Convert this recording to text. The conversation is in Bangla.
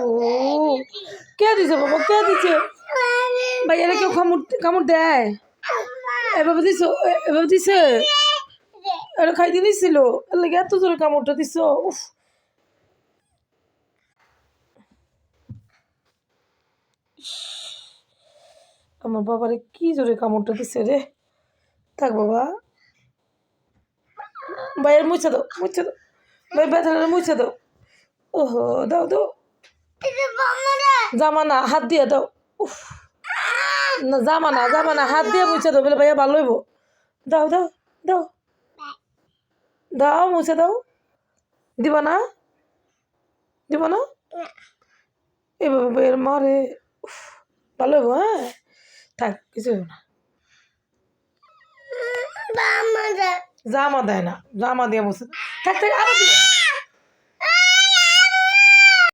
ও কে দিছে বাবা, কে দিছে? ভাইয়ারা কেউ কামড় দেয়? এভাবে দিছ, এভাবে দিছে? এটা খাইতে দিছিল, এর লাগে এত জোরে কামড়টা দিছ? উফ, আমার বাবারে কি জোরে কামড়টা দিছে রে। থাক বাবা, ভাইয়ের মুছে দাও, মুছে দাও, ভাই ব্যথাটা মুছে দাও। ওহো, দাও দাও, জামা না, হাত দিয়ে দাও। উফ, না জামা না, জামা না, হাত দিয়ে মুছে দাও, বলে ভাইয়া ভালো হইব। দাও দাও দাও দাও, মুছে দাও। দিবা না, দিবা না? এভাবে ভাইয়ের মারে। উফ, ভালো হইব। হ্যাঁ থাক, কিছু হইব না। জামা দেয় না, জামা দিয়ে মুছে দাও। থাক থাক, আবার দিবা।